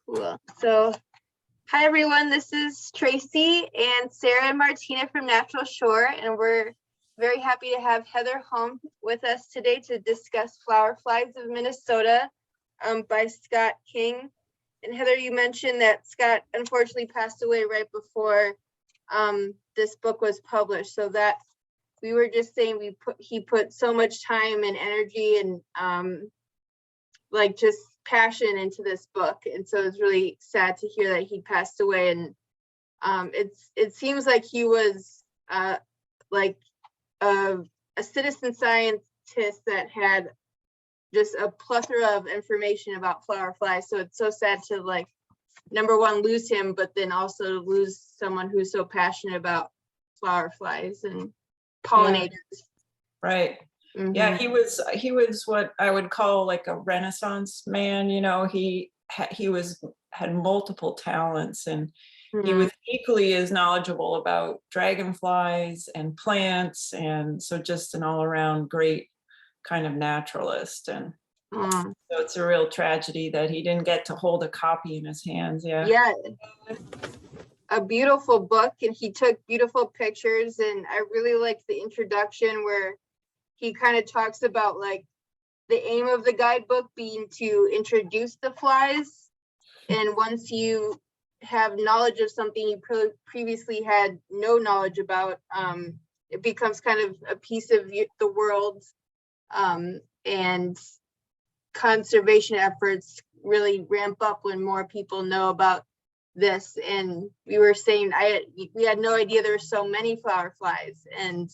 Cool. So, hi everyone, this is Tracy and Sarah and Martina from Natural Shore, and we're very happy to have Heather Holm with us today to discuss Flower Flies of Minnesota by Scott King. And Heather, you mentioned that Scott unfortunately passed away right before this book was published. So that we were just saying he put so much time and energy and like just passion into this book, and so it's really sad to hear that he passed away. And it seems like he was like a citizen scientist that had just a plethora of information about flower flies. So it's so sad to, like, number one, lose him, but then also to lose someone who's so passionate about flower flies and pollinators. Yeah. Right. Mm-hmm. Yeah, he was what I would call like a Renaissance man. You know, he had multiple talents, and he was equally as knowledgeable about dragonflies and plants, and so just an all-around great kind of naturalist. And so it's a real tragedy that he didn't get to hold a copy in his hands. Yeah, a beautiful book, and he took beautiful pictures, and I really liked the introduction where he kind of talks about like the aim of the guidebook being to introduce the flies. And once you have knowledge of something you previously had no knowledge about, it becomes kind of a piece of the world, and conservation efforts really ramp up when more people know about this. And we were saying, we had no idea there were so many flower flies, and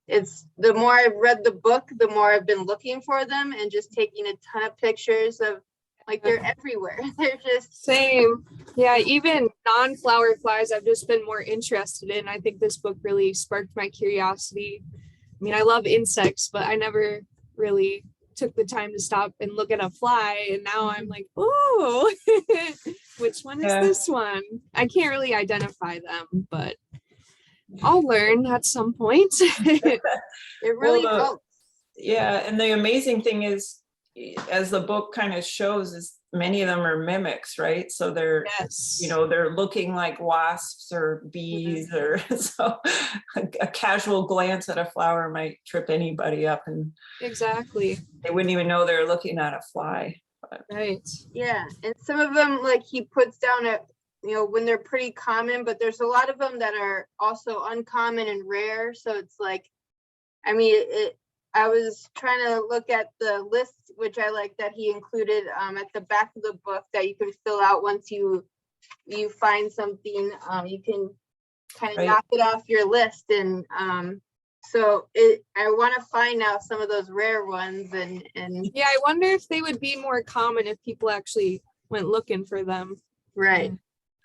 it's the more I've read the book, the more I've been looking for them and just taking a ton of pictures of, like, they're everywhere. They're just same. Yeah, even non-flower flies I've just been more interested in. I think this book really sparked my curiosity. I mean, I love insects, but I never really took the time to stop and look at a fly, and now I'm like, oh, which one is this one? I can't really identify them, but I'll learn at some point. it really helps. Yeah, and the amazing thing is, as the book kind of shows, is many of them are mimics, right? So they're, you know, they're looking like wasps or bees, or so a casual glance at a flower might trip anybody up, and exactly, they wouldn't even know they're looking at a fly. But. Right. Yeah, and some of them, like, he puts down you know, when they're pretty common, but there's a lot of them that are also uncommon and rare. So it's like, I mean, I was trying to look at the list, which I like that he included at the back of the book, that you can fill out once you find something. You can kind of knock it off your list. And so I want to find out some of those rare ones. And yeah, I wonder if they would be more common if people actually went looking for them. Right.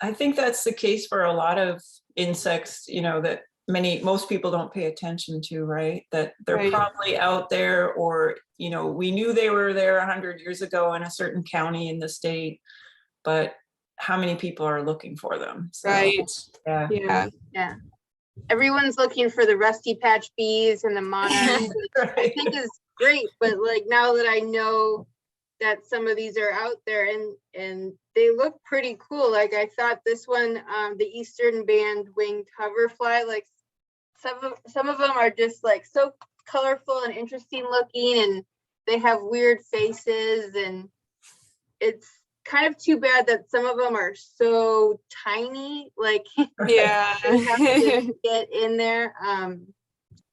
I think that's the case for a lot of insects, you know, that most people don't pay attention to, right? That they're probably out there, or, you know, we knew they were there 100 years ago in a certain county in the state, but how many people are looking for them? So, Yeah. Everyone's looking for the rusty patch bees and the monarchs, which I think is great, but like, now that I know that some of these are out there, and they look pretty cool. Like, I thought this one, the Eastern Band Winged Hoverfly, like some of them are just like so colorful and interesting looking, and they have weird faces, and it's kind of too bad that some of them are so tiny. Like, they have to get in there.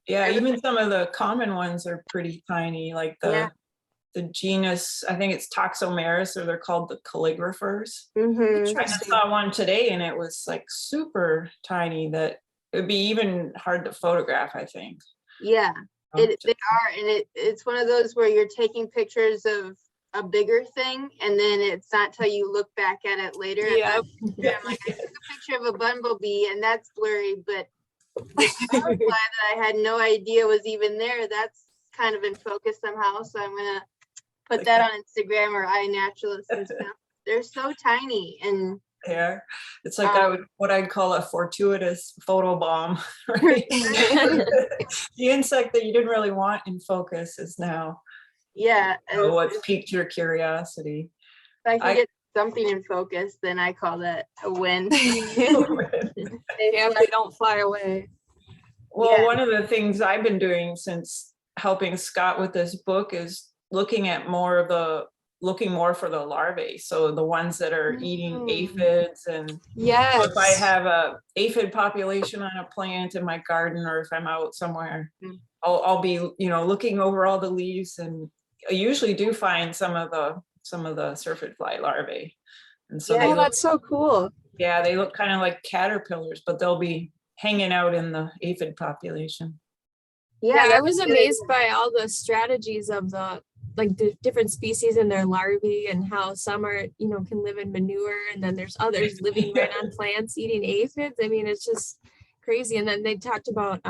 Even some of the common ones are pretty tiny, like the genus, I think it's Toxomeris, or they're called the calligraphers. I just saw one today, and it was like super tiny that it would be even hard to photograph, I think. Yeah, they are, and it's one of those where you're taking pictures of a bigger thing, and then it's not till you look back at it later. I'm like, I took a picture of a bumblebee, and that's blurry, but the butterfly that I had no idea was even there, that's kind of in focus somehow. So I'm gonna put that on Instagram or iNaturalist and stuff. They're so tiny, and it's like what I'd call a fortuitous photo bomb, right? The insect that you didn't really want in focus is now what's piqued your curiosity. If I can get something in focus, then I call that a win. Yeah, if they don't fly away. Well, Yeah. one of the things I've been doing since helping Scott with this book is looking more for the larvae. So the ones that are eating aphids, and Yes. if I have a aphid population on a plant in my garden, or if I'm out somewhere, I'll be, looking over all the leaves, and I usually do find some of the syrphid fly larvae. And so Oh, that's so cool. yeah, they look kind of like caterpillars, but they'll be hanging out in the aphid population. Yeah, I was amazed by all the strategies of the different species and their larvae, and how some are, can live in manure, and then there's others living right on plants eating aphids. I mean, it's just crazy. And then they talked about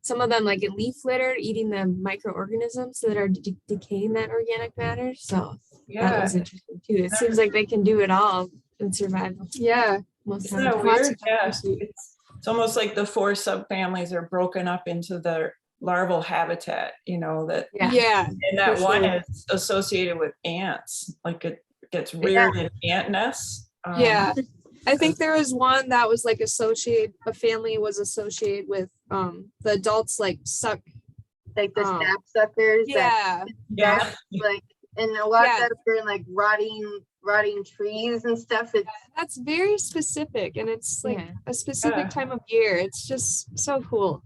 some of them, like in leaf litter, eating the microorganisms that are decaying that organic matter. So Yeah, that was interesting too. It seems like they can do it all in survival. Yeah, most isn't that weird? Yeah, it's almost like the 4 subfamilies are broken up into their larval habitat, that and that one is associated with ants, like it gets reared in ant nests. I think there was one that was like a family was associated with the adults suck like the sap suckers. Like, and a lot that are in like rotting trees and stuff. That's very specific, and it's like a specific time of year. It's just so cool.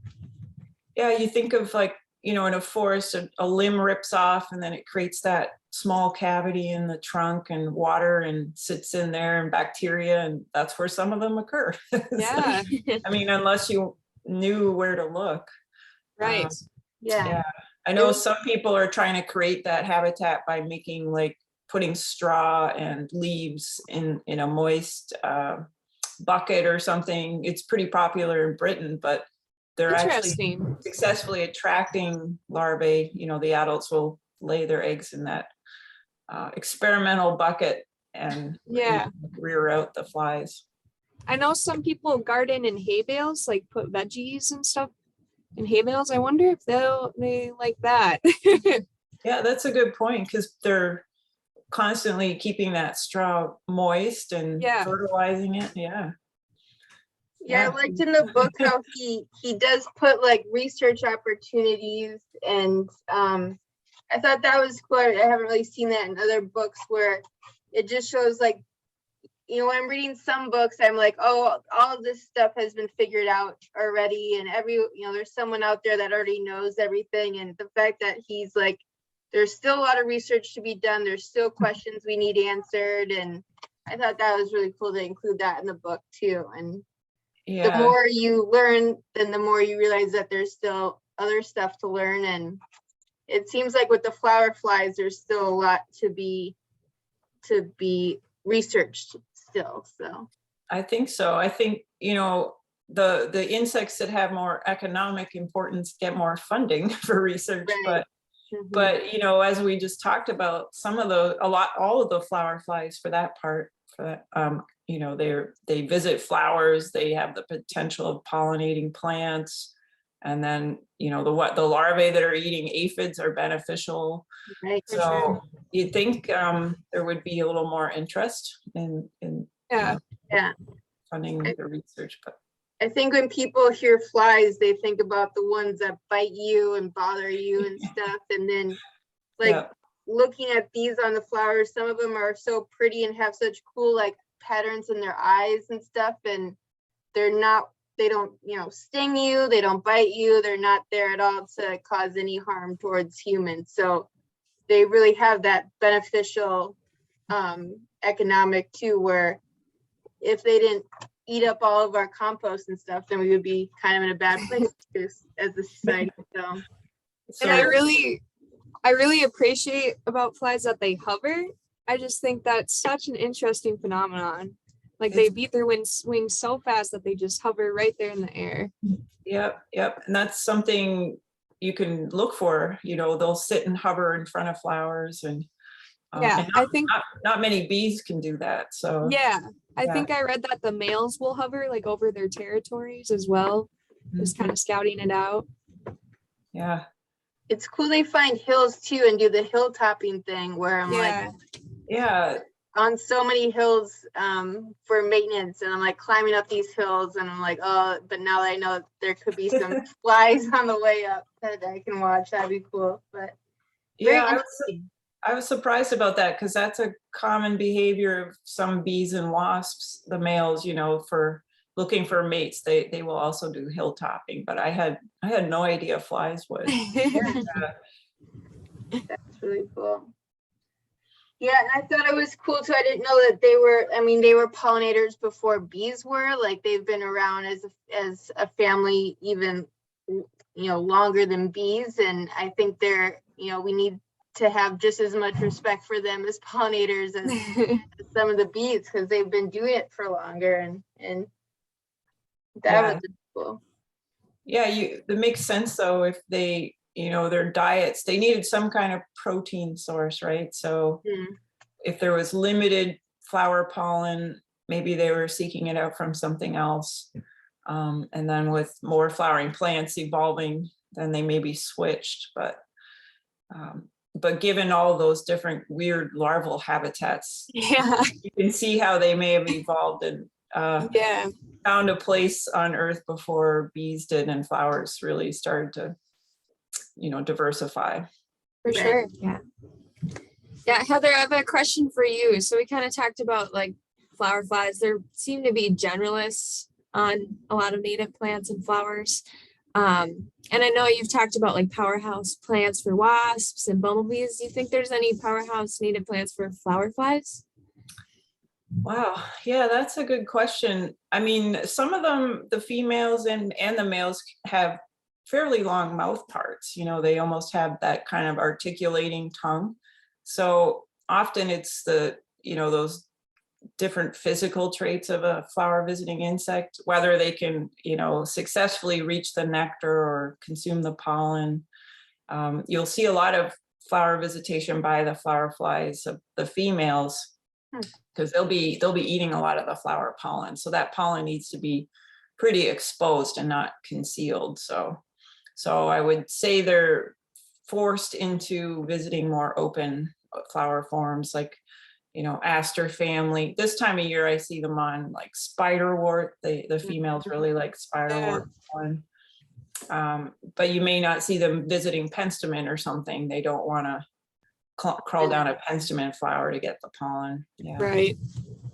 Yeah, you think of in a forest, a limb rips off, and then it creates that small cavity in the trunk, and water and sits in there, and bacteria, and that's where some of them occur. Yeah. I mean, unless you knew where to look. Right. Yeah. I know some people are trying to create that habitat by making putting straw and leaves in a moist bucket or something. It's pretty popular in Britain, but they're actually successfully attracting larvae. The adults will lay their eggs in that experimental bucket and rear out the flies. I know some people garden in hay bales, like put veggies and stuff in hay bales. I wonder if they like that. Yeah, that's a good point, because they're constantly keeping that straw moist and fertilizing it. I liked in the book how he does put research opportunities, and I thought that was cool. I haven't really seen that in other books, where it just shows when I'm reading some books, I'm like, oh, all of this stuff has been figured out already, and there's someone out there that already knows everything. And the fact that he's there's still a lot of research to be done, there's still questions we need answered, and I thought that was really cool to include that in the book too. And the more you learn, then the more you realize that there's still other stuff to learn. And it seems like with the flower flies, there's still a lot to be researched still. So I think so. I think the insects that have more economic importance get more funding for research, but as we just talked about, all of the flower flies, for that part, they visit flowers, they have the potential of pollinating plants, and then the larvae that are eating aphids are beneficial. Right. So you'd think there would be a little more interest in funding the research. But I think when people hear flies, they think about the ones that bite you and bother you and stuff, and then looking at these on the flowers, some of them are so pretty and have such cool patterns in their eyes and stuff, and they don't sting you, they don't bite you, they're not there at all to cause any harm towards humans. So they really have that beneficial economic too, where if they didn't eat up all of our compost and stuff, then we would be kind of in a bad place as a society. So and I really appreciate about flies that they hover. I just think that's such an interesting phenomenon. They beat their wings so fast that they just hover right there in the air. Yep. And that's something you can look for. They'll sit and hover in front of flowers, and I think not many bees can do that. So I think I read that the males will hover over their territories as well, just kind of scouting it out. Yeah. It's cool they find hills too and do the hill topping thing, where I'm on so many hills for maintenance, and I'm like climbing up these hills, and I'm like, oh, but now that I know there could be some flies on the way up that I can watch, that'd be cool. But very Yeah, interesting. I was surprised about that because that's a common behavior of some bees and wasps, the males, for looking for mates. They will also do hill topping, but I had no idea flies would. That's really cool. Yeah, and I thought it was cool too. I didn't know that they were pollinators before bees were. Like they've been around as a family even longer than bees, and I think they're we need to have just as much respect for them as pollinators as some of the bees, because they've been doing it for longer, and that was cool. Yeah, that makes sense though. If they, their diets, they needed some kind of protein source, right? So if there was limited flower pollen, maybe they were seeking it out from something else. And then with more flowering plants evolving, then they maybe switched. But given all those different weird larval habitats, you can see how they may have evolved and found a place on Earth before bees did, and flowers really started to, diversify. For sure. Yeah, Heather, I have a question for you. So we kind of talked about like flower flies. There seem to be generalists on a lot of native plants and flowers. And I know you've talked about like powerhouse plants for wasps and bumblebees. Do you think there's any powerhouse native plants for flower flies? Wow. Yeah, that's a good question. I mean, some of them, the females and the males have fairly long mouth parts. They almost have that kind of articulating tongue. So often it's those different physical traits of a flower visiting insect, whether they can, successfully reach the nectar or consume the pollen. You'll see a lot of flower visitation by the flower flies of the females, because they'll be eating a lot of the flower pollen. So that pollen needs to be pretty exposed and not concealed. So I would say they're forced into visiting more open flower forms, like aster family. This time of year I see them on like spiderwort. The females really like spiderwort pollen. But you may not see them visiting penstemon or something. They don't want to crawl down a penstemon flower to get the pollen. Right.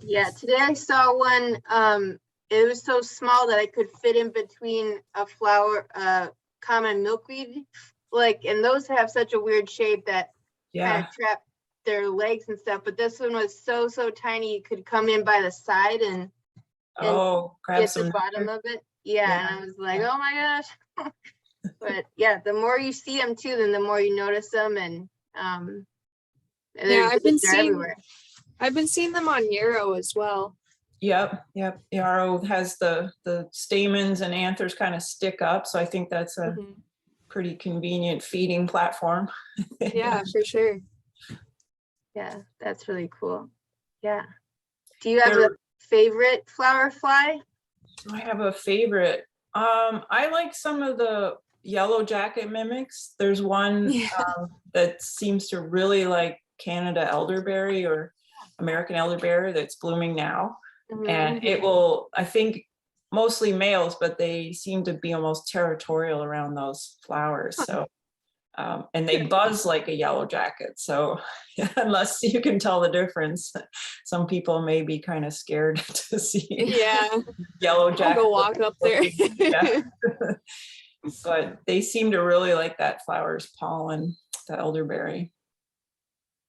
Yeah, today I saw one. It was so small that I could fit in between a flower, common milkweed, and those have such a weird shape that kind of trap their legs and stuff. But this one was so tiny, you could come in by the side and grab get some the bottom of it. Yeah, and I was like, oh my gosh. But yeah, the more you see them too, then the more you notice them, and I've been seeing them on yarrow as well. Yep. Yarrow has the stamens and anthers kind of stick up, so I think that's a pretty convenient feeding platform. Yeah, for sure. Yeah, that's really cool. Yeah. Do you have a favorite flower fly? I have a favorite. I like some of the yellow jacket mimics. There's one that seems to really like Canada elderberry or American elderberry that's blooming now. And it will, I think, mostly males, but they seem to be almost territorial around those flowers. So, and they buzz like a yellow jacket. So unless you can tell the difference, some people may be kind of scared to see yellow jacket. I'll go walk up there. But they seem to really like that flower's pollen, the elderberry.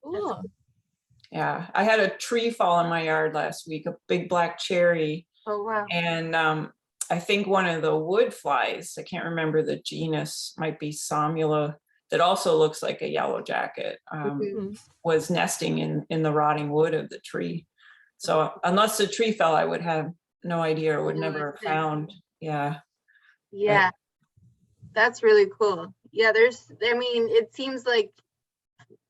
Cool. Yeah, I had a tree fall in my yard last week, a big black cherry. Oh, wow. And I think one of the wood flies, I can't remember the genus, might be Somnula, that also looks like a yellow jacket, was nesting in the rotting wood of the tree. So unless the tree fell, I would have no idea, or would never have found. Yeah. Yeah, that's really cool. Yeah, it seems like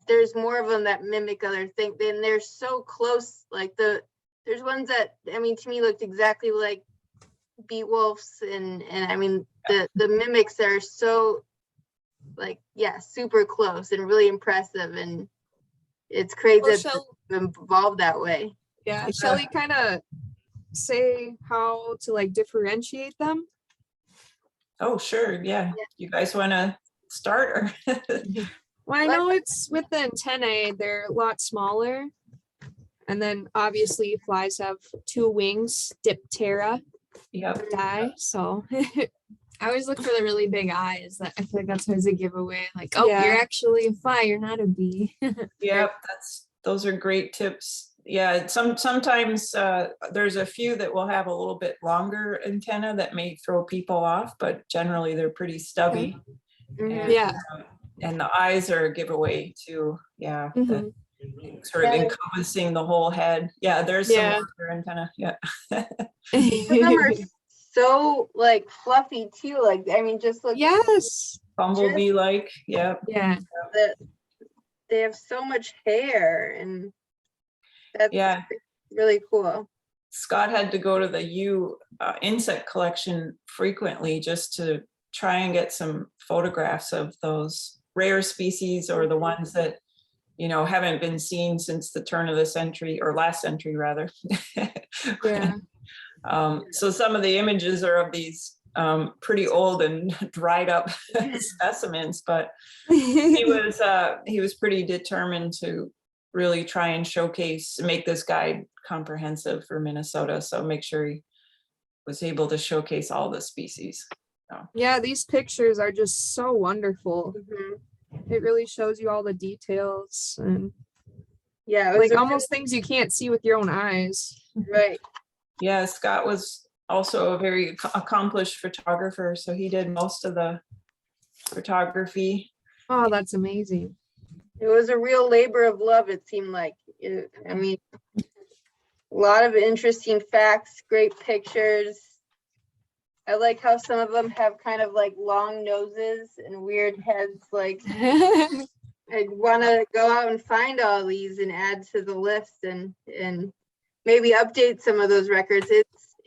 there's more of them that mimic other things, and they're so close. Like there's ones that, to me looked exactly like bee wolves, and the mimics are so super close and really impressive, and it's crazy that evolved that way. Yeah. Shall we kind of say how to like differentiate them? Oh, sure. Yeah. You guys want to start? Or Well, I know it's with the antennae, they're a lot smaller. And then obviously flies have two wings, diptera, Yep. die. So I always look for the really big eyes. That I feel like that's always a giveaway. Like, oh, Yeah. you're actually a fly. You're not a bee. Yep. Those are great tips. Yeah. Sometimes there's a few that will have a little bit longer antenna that may throw people off, but generally they're pretty stubby. And, yeah. and the eyes are a giveaway too. Yeah. Mhm. Sort of encompassing the whole head. Yeah, there's some Yeah. longer antenna. Yeah. Some of them are so like fluffy too. Like, I mean, just look. Yes. Bumblebee like. Yep. Yeah. That they have so much hair, and that's really cool. Scott had to go to the insect collection frequently just to try and get some photographs of those rare species, or the ones that, you know, haven't been seen since the turn of the century, or last century rather. Yeah. So some of the images are of these pretty old and dried up specimens, but he was pretty determined to really try and make this guide comprehensive for Minnesota. So make sure he was able to showcase all the species. Yeah, these pictures are just so wonderful. Mhm. It really shows you all the details and Yeah, it was like almost things you can't see with your own eyes. right. Yeah, Scott was also a very accomplished photographer, so he did most of the photography. Oh, that's amazing. It was a real labor of love, it seemed like. I mean, a lot of interesting facts, great pictures. I like how some of them have kind of like long noses and weird heads. Like, I'd want to go out and find all these and add to the list, and maybe update some of those records.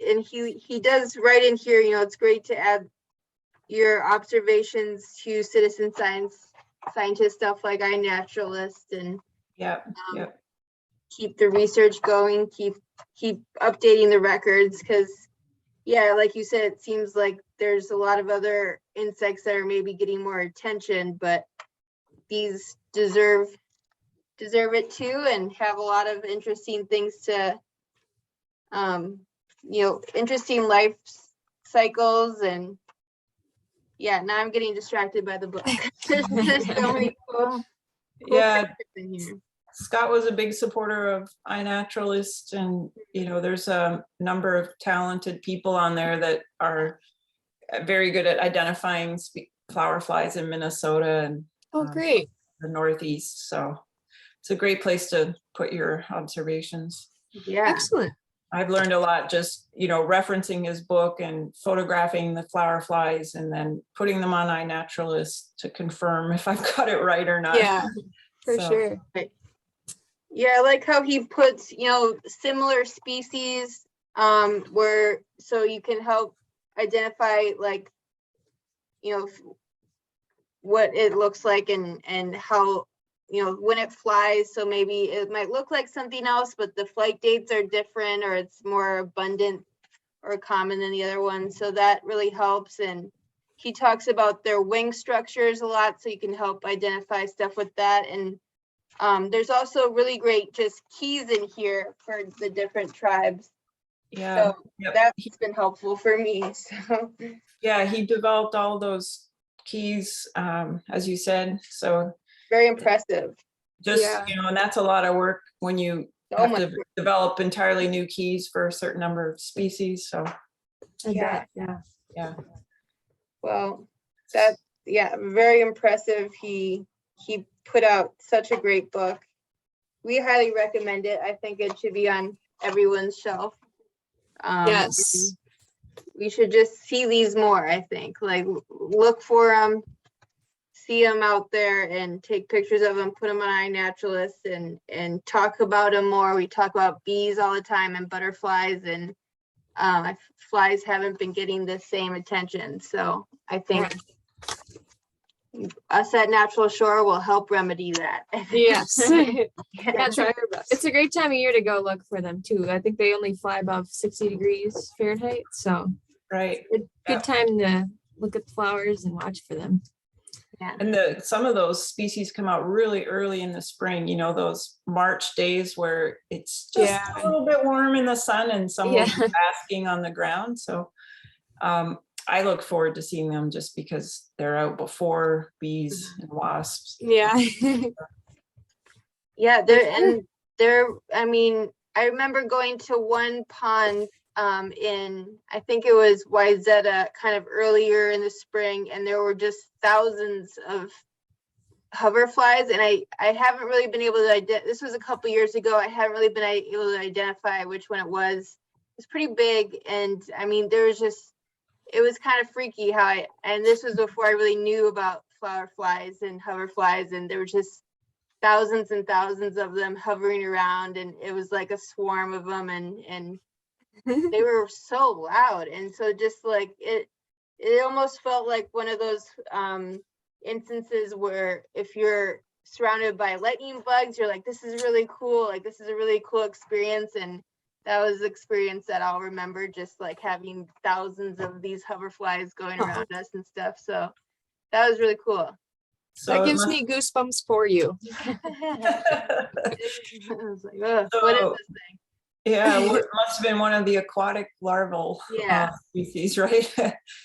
And he does write in here, you know, it's great to add your observations to citizen scientist stuff like iNaturalist, and keep the research going, keep updating the records, because yeah, like you said, it seems like there's a lot of other insects that are maybe getting more attention, but these deserve it too, and have a lot of interesting things to you know, interesting life cycles. And yeah, now I'm getting distracted by the book. There's so many cool Yeah, pictures in here. Scott was a big supporter of iNaturalist, and you know, there's a number of talented people on there that are very good at identifying flower flies in Minnesota and Great. the Northeast. So it's a great place to put your observations. Yeah, Excellent. I've learned a lot just, you know, referencing his book and photographing the flower flies and then putting them on iNaturalist to confirm if I've got it right or not. Yeah, for sure. yeah, I like how he puts, you know, similar species where, so you can help identify, like, you know, what it looks like, and how, you know, when it flies. So maybe it might look like something else, but the flight dates are different, or it's more abundant or common than the other one. So that really helps. And he talks about their wing structures a lot, so you can help identify stuff with that. And there's also really great just keys in here for the different tribes. Yeah, so that's been helpful for me. So yeah, he developed all those keys, as you said. So very impressive. just, Yeah. you know, and that's a lot of work when you have to develop entirely new keys for a certain number of species. So Yeah. Well, very impressive. He put out such a great book. We highly recommend it. I think it should be on everyone's shelf. Yes. We should just see these more, I think. Like, look for them, see them out there, and take pictures of them, put them on iNaturalist, and talk about them more. We talk about bees all the time and butterflies, and flies haven't been getting the same attention. So I think us at Natural Shore will help remedy that. Yes. Yeah, Try our best. it's a great time of year to go look for them too. I think they only fly above 60 degrees Fahrenheit, so Right. good Yeah. time to look at the flowers and watch for them. And some of those species come out really early in the spring, you know, those March days where it's just a little bit warm in the sun and some will be basking on the ground. So I look forward to seeing them just because they're out before bees and wasps. Yeah. Yeah, I mean, I remember going to one pond in, I think it was Wyzetta, kind of earlier in the spring, and there were just thousands of hoverflies, and I haven't really been able to this was a couple years ago. I haven't really been able to identify which one it was. It's pretty big, and I mean, there was just, it was kind of freaky how and this was before I really knew about flower flies and hoverflies, and there were just thousands and thousands of them hovering around, and it was like a swarm of them, and they were so loud, and so just like it almost felt like one of those instances where if you're surrounded by lightning bugs, you're like, this is really cool, like this is a really cool experience. And that was the experience that I'll remember, just like having thousands of these hoverflies going around us and stuff. So that was really cool. So That gives me goosebumps for you. I was like, ugh, what is this thing? Yeah, well, it must have been one of the aquatic larval species, right?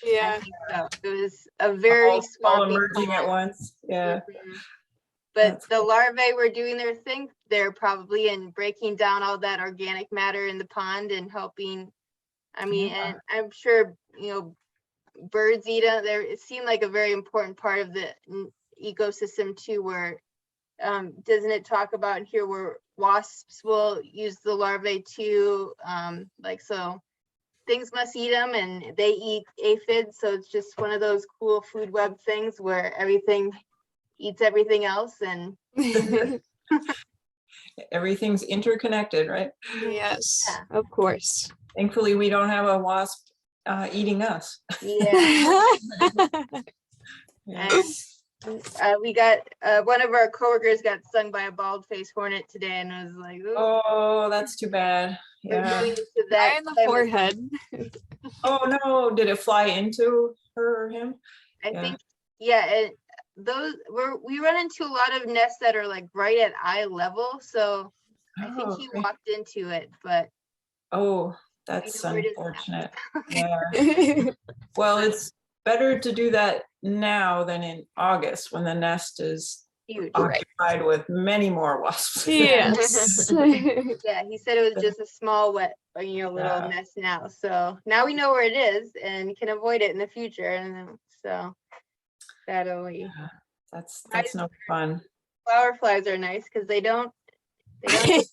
Yeah. I think so. It was a very all swampy emerging pond. at once. Yeah. Mhm. But That's the larvae were doing their thing there probably, and breaking down all that organic matter in the pond and helping. I mean, and I'm sure, you know, birds eat it. It seemed like a very important part of the ecosystem too, where doesn't it talk about in here where wasps will use the larvae too, like, so things must eat them, and they eat aphids, so it's just one of those cool food web things where everything eats everything else, and Everything's interconnected, right? Yes, of course. Thankfully, we don't have a wasp eating us. yeah. Yeah. And we got one of our coworkers got stung by a bald-faced hornet today, and I was like, ooh, Oh, that's too bad. we're Yeah. getting into Right that in the time of- forehead. Oh no, did it fly into her or him? I Yeah. think, yeah, and those we run into a lot of nests that are like right at eye level, so I think Oh, he okay. walked into it, but Oh, that's know where it is now. unfortunate. Yeah. Well, it's better to do that now than in August when the nest is huge. occupied with many more wasps. Yes. Yeah, he said it was just a small little Yeah. nest now. So now we know where it is and can avoid it in the future. And then, so that'll be. That's no fun. Flower flies are nice because they don't you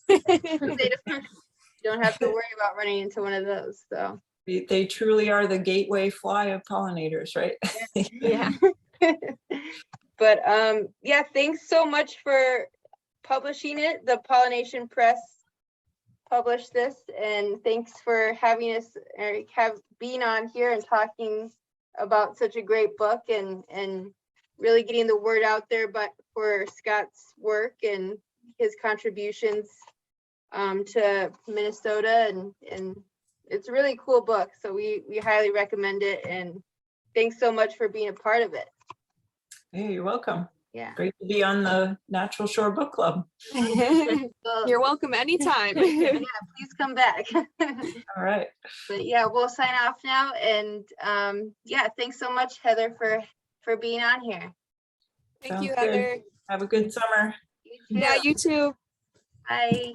don't have to worry about running into one of those. So They truly are the gateway fly of pollinators, right? yeah. But yeah, thanks so much for publishing it. The Pollination Press published this, and thanks for having us, Eric, being on here and talking about such a great book, and really getting the word out there, but for Scott's work and his contributions to Minnesota, and it's a really cool book, so we highly recommend it, and thanks so much for being a part of it. Hey, you're welcome. Yeah. Great to be on the Natural Shore Book Club. Well, You're welcome anytime. yeah, please come back. All right. But yeah, we'll sign off now, and yeah, thanks so much, Heather, for being on here. Thank you, Sounds good. Heather. Have a good summer. You too. Yeah, you too. Bye.